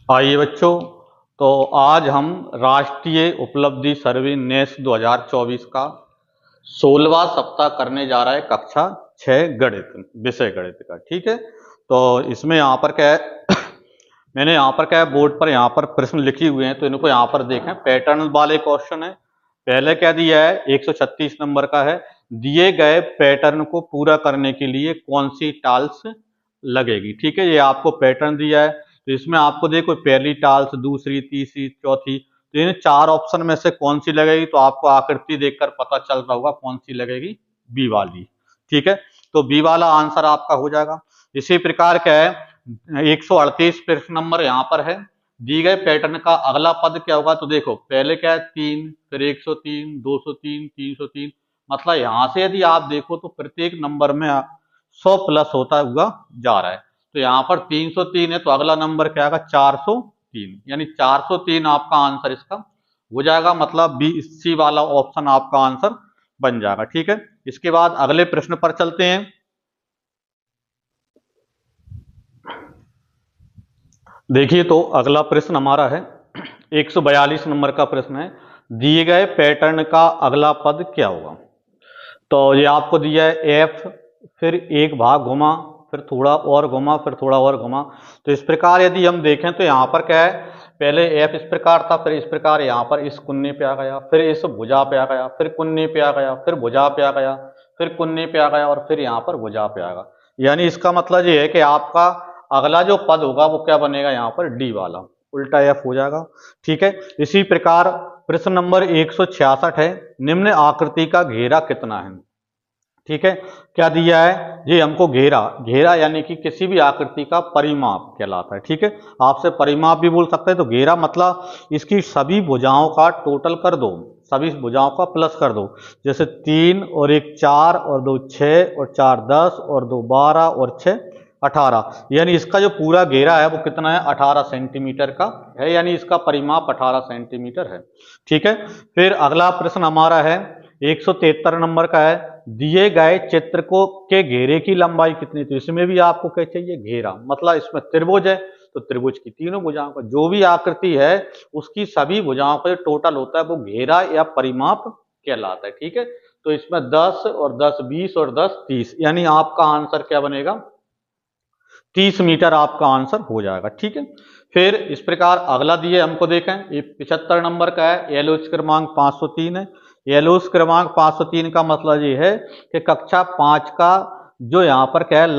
आइए बच्चों, तो आज हम राष्ट्रीय उपलब्धि सर्वे नेस 2024 का 16वां सप्ताह करने जा रहा है, कक्षा 6 गणित, विषय गणित का। ठीक है, तो इसमें यहाँ पर क्या है मैंने यहाँ पर क्या है बोर्ड पर यहाँ पर प्रश्न लिखे हुए हैं, तो इनको यहाँ पर देखें। पैटर्न वाले क्वेश्चन है। पहले क्या दिया है, 136 नंबर का है। दिए गए पैटर्न को पूरा करने के लिए कौन सी टाल्स लगेगी। ठीक है, ये आपको पैटर्न दिया है, तो इसमें आपको देखो पहली टाल्स, दूसरी, तीसरी, चौथी, तो इन चार ऑप्शन में से कौन सी लगेगी, तो आपको आकृति देखकर पता चल रहा होगा कौन सी लगेगी, बी वाली। ठीक है, तो बी वाला आंसर आपका हो जाएगा। इसी प्रकार क्या है, 138 प्रश्न नंबर यहाँ पर है। दी गए पैटर्न का अगला पद क्या होगा, तो देखो पहले क्या है 3, फिर 103, 203, 303, मतलब यहां से यदि आप देखो तो प्रत्येक नंबर में 100 प्लस होता हुआ जा रहा है। तो यहाँ पर 303 है, तो अगला नंबर क्या आएगा, 403, यानी 403 आपका आंसर इसका हो जाएगा, मतलब बी सी वाला ऑप्शन आपका आंसर बन जाएगा। ठीक है, इसके बाद अगले प्रश्न पर चलते हैं। देखिए, तो अगला प्रश्न हमारा है 142 नंबर का प्रश्न है। दिए गए पैटर्न का अगला पद क्या होगा। तो ये आपको दिया है एफ, फिर एक भाग घुमा, फिर थोड़ा और घुमा, फिर थोड़ा और घुमा। तो इस प्रकार यदि हम देखें तो यहाँ पर क्या है, पहले एफ इस प्रकार था, फिर इस प्रकार यहाँ पर इस कुन्ने पे आ गया, फिर इस भुजा पे आ गया, फिर कुन्ने पे आ गया, फिर भुजा पे आ गया, फिर कुन्ने पे आ गया, और फिर यहाँ पर भुजा पे आ गया। यानी इसका मतलब ये है कि आपका अगला जो पद होगा वो क्या बनेगा, यहाँ पर डी वाला, उल्टा एफ हो जाएगा। ठीक है, इसी प्रकार प्रश्न नंबर 166 है। निम्न आकृति का घेरा कितना है। ठीक है, क्या दिया है, ये हमको घेरा, घेरा यानी कि किसी भी आकृति का परिमाप कहलाता है। ठीक है, आपसे परिमाप भी बोल सकते हैं। तो घेरा मतलब इसकी सभी भुजाओं का टोटल कर दो, सभी भुजाओं का प्लस कर दो। जैसे 3 और 1 4 और 2 6 और 4 10 और 2 12 और 6 18, यानी इसका जो पूरा घेरा है वो कितना है, 18 सेंटीमीटर का है, यानी इसका परिमाप 18 सेंटीमीटर है। ठीक है, फिर अगला प्रश्न हमारा है 173 नंबर का है। दिए गए चित्र को के घेरे की लंबाई कितनी। तो इसमें भी आपको क्या चाहिए, घेरा, मतलब इसमें त्रिभुज है, तो त्रिभुज की तीनों भुजाओं का जो भी आकृति है उसकी सभी भुजाओं का जो टोटल होता है वो घेरा या परिमाप कहलाता है। ठीक है, तो इसमें 10 और 10 20 और 10 30, यानी आपका आंसर क्या बनेगा, 30 मीटर आपका आंसर हो जाएगा। ठीक है, फिर इस प्रकार अगला दिए हमको देखें, ये 75 नंबर का है। एलओएच क्रमांक 503 है। एलओएच क्रमांक 503 का मतलब ये है कि कक्षा 5 का जो यहाँ पर क्या है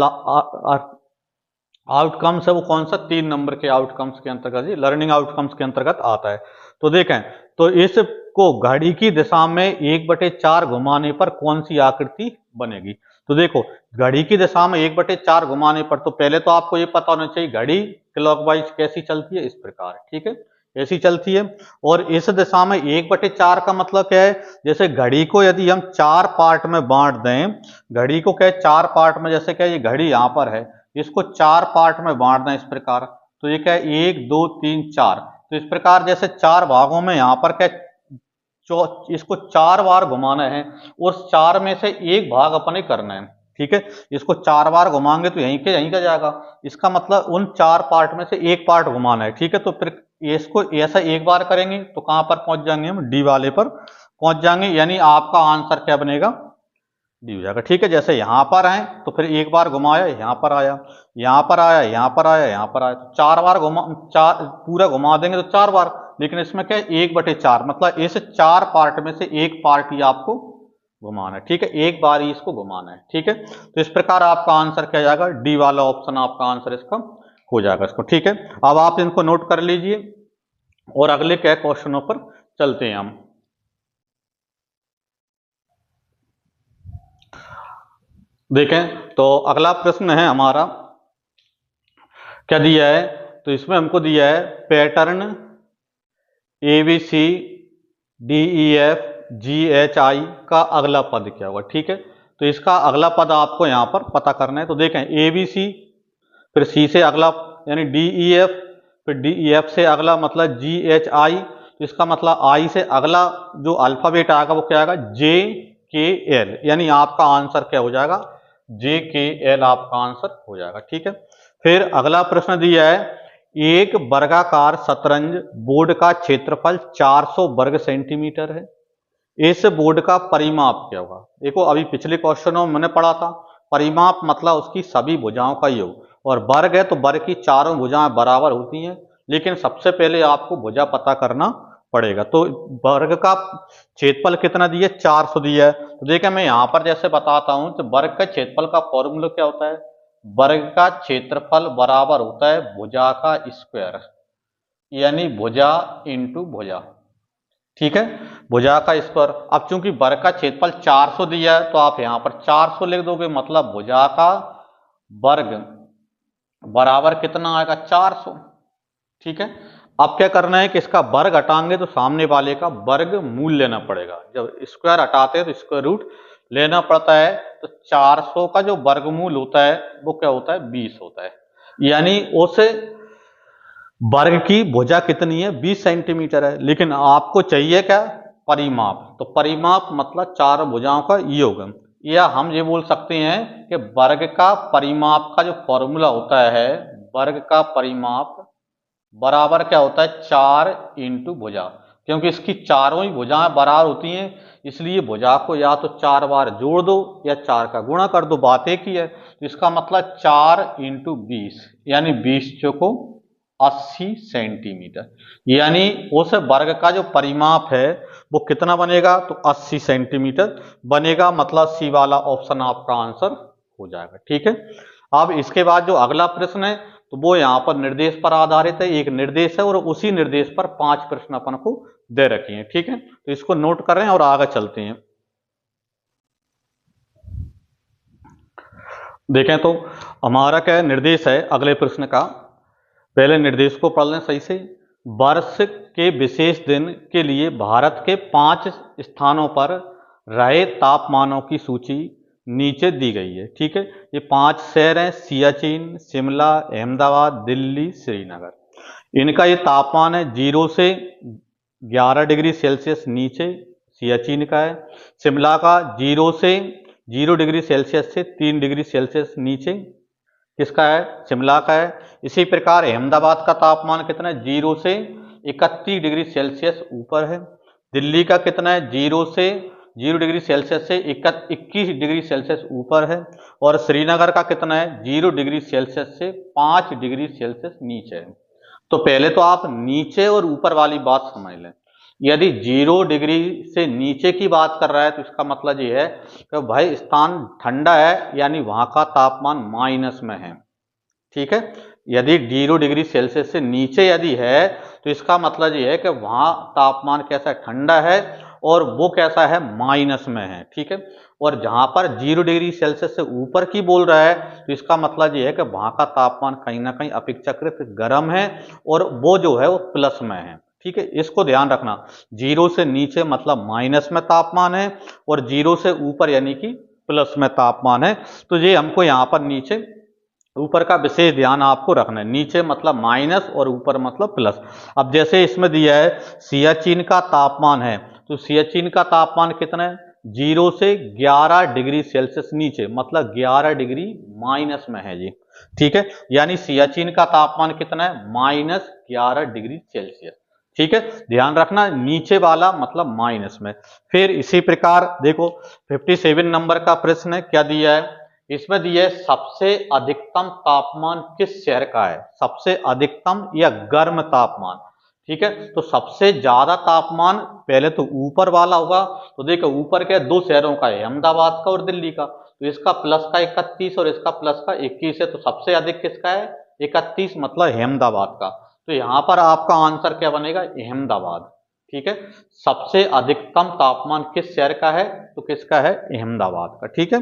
आउटकम्स है, वो कौन सा, 3 नंबर के आउटकम्स के अंतर्गत, लर्निंग आउटकम्स के अंतर्गत आता है। तो देखें, तो इसको घड़ी की दिशा में 1/4 घुमाने पर कौन सी आकृति बनेगी। तो देखो, घड़ी की दिशा में 1/4 घुमाने पर, तो पहले तो आपको ये पता होना चाहिए घड़ी क्लॉकवाइज कैसी चलती है, इस प्रकार। ठीक है, ऐसी चलती है। और इस दिशा में 1/4 का मतलब क्या है, जैसे घड़ी को यदि हम 4 पार्ट में बांट दें, घड़ी को क्या है 4 पार्ट में, जैसे क्या ये घड़ी यहाँ पर है, इसको 4 पार्ट में बांट दें इस प्रकार, तो ये क्या है 1 2 3 4, तो इस प्रकार जैसे 4 भागों में यहाँ पर क्या इसको 4 बार घुमाना है, और 4 में से एक भाग अपने करना है। ठीक है, इसको 4 बार घुमाएंगे तो यहीं का जाएगा, इसका मतलब उन 4 पार्ट में से एक पार्ट घुमाना है। ठीक है, तो फिर इसको ऐसा एक बार करेंगे तो कहां पर पहुंच जाएंगे, हम डी वाले पर पहुंच जाएंगे, यानी आपका आंसर क्या बनेगा, डी हो जाएगा। ठीक है, जैसे यहां पर आए तो फिर एक बार घुमाया, यहां पर आया, यहां पर आया, यहां पर आया, यहां पर आया, तो 4 बार चार पूरा घुमा देंगे तो 4 बार, लेकिन इसमें क्या है 1/4, मतलब इस 4 पार्ट में से एक पार्ट ही आपको घुमाना है। ठीक है, एक बार ही इसको घुमाना है। ठीक है, तो इस प्रकार आपका आंसर क्या जाएगा, डी वाला ऑप्शन आपका आंसर इसका हो जाएगा इसको। ठीक है, अब आप इनको नोट कर लीजिए और अगले क्या क्वेश्चनों पर चलते हैं हम। देखें, तो अगला प्रश्न है हमारा, क्या दिया है, तो इसमें हमको दिया है पैटर्न ABC DEF GHI का अगला पद क्या होगा। ठीक है, तो इसका अगला पद आपको यहां पर पता करना है। तो देखें, ABC, फिर C से अगला यानी DEF, फिर DEF से अगला मतलब GHI, तो इसका मतलब I से अगला जो अल्फाबेट आएगा वो क्या आएगा, JKL, यानी आपका आंसर क्या हो जाएगा, JKL आपका आंसर हो जाएगा। ठीक है, फिर अगला प्रश्न दिया है एक वर्गाकार शतरंज बोर्ड का क्षेत्रफल 400 वर्ग सेंटीमीटर है। इस बोर्ड का परिमाप क्या होगा? देखो अभी पिछले क्वेश्चनों में मैंने पढ़ा था, परिमाप मतलब उसकी सभी भुजाओं का योग, और वर्ग है तो वर्ग की चारों भुजाएं बराबर होती हैं, लेकिन सबसे पहले आपको भुजा पता करना पड़ेगा। तो वर्ग का क्षेत्रफल कितना दिया? 400 दिया है। तो देखिए मैं यहां पर जैसे बताता हूं, तो वर्ग का क्षेत्रफल का फॉर्मूला क्या होता है? वर्ग का क्षेत्रफल बराबर होता है भुजा का स्क्वायर, यानी भुजा इंटू भुजा। ठीक है, भुजा का स्क्वायर। अब चूंकि वर्ग का क्षेत्रफल 400 दिया है तो आप यहां पर 400 लिख दोगे, मतलब भुजा का वर्ग बराबर कितना आएगा? 400। ठीक है, अब क्या करना है कि इसका वर्ग हटाएंगे तो सामने वाले का वर्ग मूल लेना पड़ेगा। जब स्क्वायर हटाते हैं तो स्क्वायर रूट लेना पड़ता है। तो 400 का जो वर्गमूल होता है वो क्या होता है? 20 होता है। यानी उस वर्ग की भुजा कितनी है? 20 सेंटीमीटर है। लेकिन आपको चाहिए क्या? परिमाप। तो परिमाप मतलब चार भुजाओं का योग, या हम ये बोल सकते हैं कि वर्ग का परिमाप का जो फॉर्मूला होता है, वर्ग का परिमाप बराबर क्या होता है? 4 इंटू भुजा। क्योंकि इसकी चारों ही भुजाएं बराबर होती हैं, इसलिए भुजा को या तो 4 बार जोड़ दो या 4 का गुणा कर दो, बात एक ही है। तो इसका मतलब 4 इंटू 20, यानी 20 चौको 80 सेंटीमीटर। यानी उस वर्ग का जो परिमाप है वो कितना बनेगा? तो 80 सेंटीमीटर बनेगा। मतलब सी वाला ऑप्शन आपका आंसर हो जाएगा। ठीक है, अब इसके बाद जो अगला प्रश्न है तो वो यहाँ पर निर्देश पर आधारित है। एक निर्देश है और उसी निर्देश पर 5 प्रश्न अपन को दे रखे हैं। ठीक है, तो इसको नोट कर रहे हैं और आगे चलते हैं। देखें तो हमारा क्या निर्देश है अगले प्रश्न का। पहले निर्देश को पढ़ लें सही से। वर्ष के विशेष दिन के लिए भारत के 5 स्थानों पर रहे तापमानों की सूची नीचे दी गई है। ठीक है, ये 5 शहर हैं, सियाचिन, शिमला, अहमदाबाद, दिल्ली, श्रीनगर। इनका ये तापमान है 0 से 11 डिग्री सेल्सियस नीचे सियाचिन का है। शिमला का 0 से 0 डिग्री सेल्सियस से 3 डिग्री सेल्सियस नीचे किसका है? शिमला का है। इसी प्रकार अहमदाबाद का तापमान कितना है? 0 से 31 डिग्री सेल्सियस ऊपर है। दिल्ली का कितना है? 0 से 0 डिग्री सेल्सियस से 21 डिग्री सेल्सियस ऊपर है। और श्रीनगर का कितना है? 0 डिग्री सेल्सियस से 5 डिग्री सेल्सियस नीचे है। तो पहले तो आप नीचे और ऊपर वाली बात समझ लें। यदि 0 डिग्री से नीचे की बात कर रहा है तो इसका मतलब ये है कि भाई स्थान ठंडा है, यानी वहां का तापमान माइनस में है। ठीक है, यदि 0 डिग्री सेल्सियस से नीचे यदि है तो इसका मतलब ये है कि वहां तापमान कैसा है? ठंडा है, और वो कैसा है? माइनस में है। ठीक है, और जहां पर 0 डिग्री सेल्सियस से ऊपर की बोल रहा है तो इसका मतलब ये है कि वहां का तापमान कहीं ना कहीं अपेक्षाकृत गर्म है, और वो जो है वो प्लस में है। ठीक है, इसको ध्यान रखना। 0 से नीचे मतलब माइनस में तापमान है, और 0 से ऊपर यानी कि प्लस में तापमान है। तो ये हमको यहाँ पर नीचे ऊपर का विशेष ध्यान आपको रखना है। नीचे मतलब माइनस और ऊपर मतलब प्लस। अब जैसे इसमें दिया है सियाचिन का तापमान है, तो सियाचिन का तापमान कितना है? 0 से 11 डिग्री सेल्सियस नीचे, मतलब 11 डिग्री माइनस में है जी। ठीक है, यानी सियाचिन का तापमान कितना है? -11 डिग्री सेल्सियस। ठीक है, ध्यान रखना, नीचे वाला मतलब माइनस में। फिर इसी प्रकार देखो 57 नंबर का प्रश्न है, क्या दिया है? इसमें दिया है सबसे अधिकतम तापमान किस शहर का है? सबसे अधिकतम या गर्म तापमान। ठीक है, तो सबसे ज्यादा तापमान पहले तो ऊपर वाला होगा। तो देखो ऊपर के 2 शहरों का है, अहमदाबाद का और दिल्ली का। तो इसका प्लस का 31 और इसका प्लस का 21 है, तो सबसे अधिक किसका है? 31, मतलब अहमदाबाद का। तो यहां पर आपका आंसर क्या बनेगा? अहमदाबाद। ठीक है, सबसे अधिकतम तापमान किस शहर का है? तो किसका है? अहमदाबाद का। ठीक है,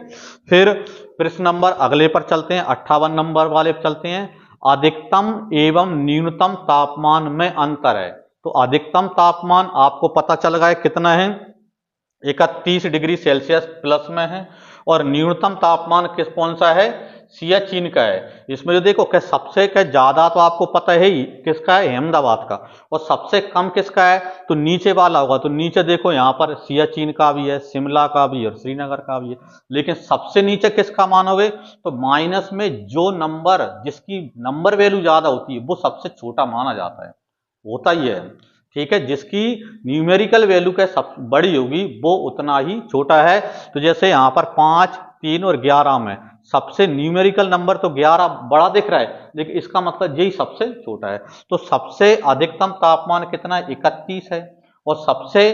फिर प्रश्न नंबर अगले पर चलते हैं, 58 नंबर वाले पर चलते हैं। अधिकतम एवं न्यूनतम तापमान में अंतर है। तो अधिकतम तापमान आपको पता चल गया है कितना है? 31 डिग्री सेल्सियस प्लस में है। और न्यूनतम तापमान कौन सा है? सियाचिन का है। इसमें जो देखो क्या सबसे क्या ज्यादा तो आपको पता है ही किसका है, अहमदाबाद का, और सबसे कम किसका है तो नीचे वाला होगा। तो नीचे देखो यहाँ पर सियाचिन का भी है, शिमला का भी है और श्रीनगर का भी है, लेकिन सबसे नीचे किसका मानोगे तो माइनस में जो नंबर जिसकी नंबर वैल्यू ज्यादा होती है वो सबसे छोटा माना जाता है, होता ही है। ठीक है, जिसकी न्यूमेरिकल वैल्यू क्या सब बड़ी होगी वो उतना ही छोटा है। तो जैसे यहाँ पर 5, 3 और 11 में सबसे न्यूमेरिकल नंबर तो 11 बड़ा दिख रहा है, लेकिन इसका मतलब यही सबसे छोटा है। तो सबसे अधिकतम तापमान कितना है 31 है, और सबसे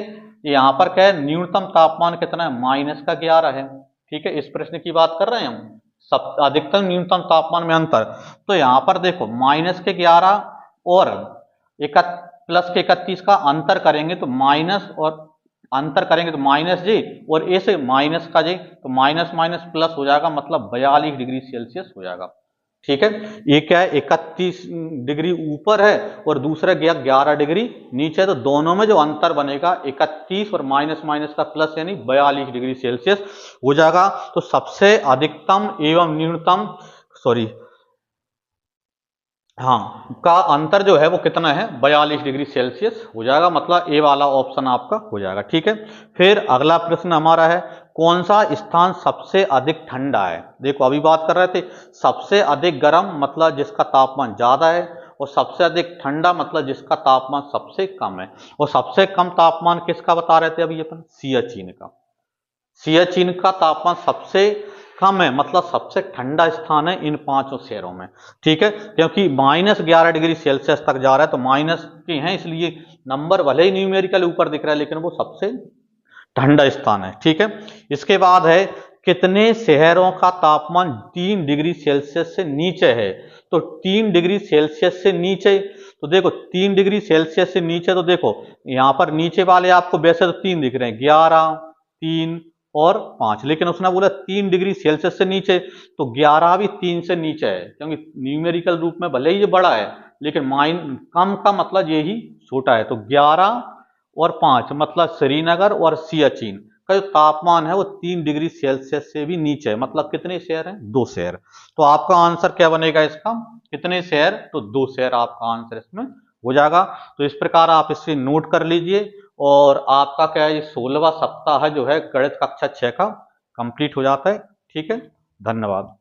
यहाँ पर क्या है न्यूनतम तापमान कितना है -11 है। ठीक है, इस प्रश्न की बात कर रहे हैं हम, सब अधिकतम न्यूनतम तापमान में अंतर। तो यहाँ पर देखो -11 और +31 का अंतर करेंगे तो माइनस, और अंतर करेंगे तो -j और ए से माइनस का j, तो माइनस माइनस प्लस हो जाएगा, मतलब 42 डिग्री सेल्सियस हो जाएगा। ठीक है, ये क्या है 31 डिग्री ऊपर है और दूसरा गया 11 डिग्री नीचे, तो दोनों में जो अंतर बनेगा 31 और माइनस माइनस का प्लस यानी 42 डिग्री सेल्सियस हो जाएगा। तो सबसे अधिकतम एवं न्यूनतम का अंतर जो है वो कितना है 42 डिग्री सेल्सियस हो जाएगा, मतलब ए वाला ऑप्शन आपका हो जाएगा। ठीक है, फिर अगला प्रश्न हमारा है कौन सा स्थान सबसे अधिक ठंडा है। देखो अभी बात कर रहे थे सबसे अधिक गर्म मतलब जिसका तापमान ज्यादा है, और सबसे अधिक ठंडा मतलब जिसका तापमान सबसे कम है। और सबसे कम तापमान किसका बता रहे थे अभी अपन, सियाचिन का। सियाचिन का तापमान सबसे कम है, मतलब सबसे ठंडा स्थान है इन 5 शहरों में। ठीक है, क्योंकि -11 डिग्री सेल्सियस तक जा रहा है, तो माइनस के हैं इसलिए नंबर भले ही न्यूमेरिकल ऊपर दिख रहा है लेकिन वो सबसे ठंडा स्थान है। ठीक है, इसके बाद है कितने शहरों का तापमान 3 डिग्री सेल्सियस से नीचे है। तो 3 डिग्री सेल्सियस से नीचे, तो देखो 3 डिग्री सेल्सियस से नीचे, तो देखो यहां पर नीचे वाले आपको वैसे तो 3 दिख रहे हैं, 11, 3 और 5, लेकिन उसने बोला 3 डिग्री सेल्सियस से नीचे, तो 11 भी 3 से नीचे है, क्योंकि न्यूमेरिकल रूप में भले ही ये बड़ा है लेकिन कम का मतलब यही छोटा है। तो 11 और 5 मतलब श्रीनगर और सियाचिन का जो तापमान है वो 3 डिग्री सेल्सियस से भी नीचे है, मतलब कितने शहर हैं 2 शहर। तो आपका आंसर क्या बनेगा इसका, कितने शहर, तो 2 शहर आपका आंसर इसमें हो जाएगा। तो इस प्रकार आप इसे नोट कर लीजिए, और आपका क्या है 16वां सप्ताह जो है गणित कक्षा 6 का कंप्लीट हो जाता है। ठीक है, धन्यवाद।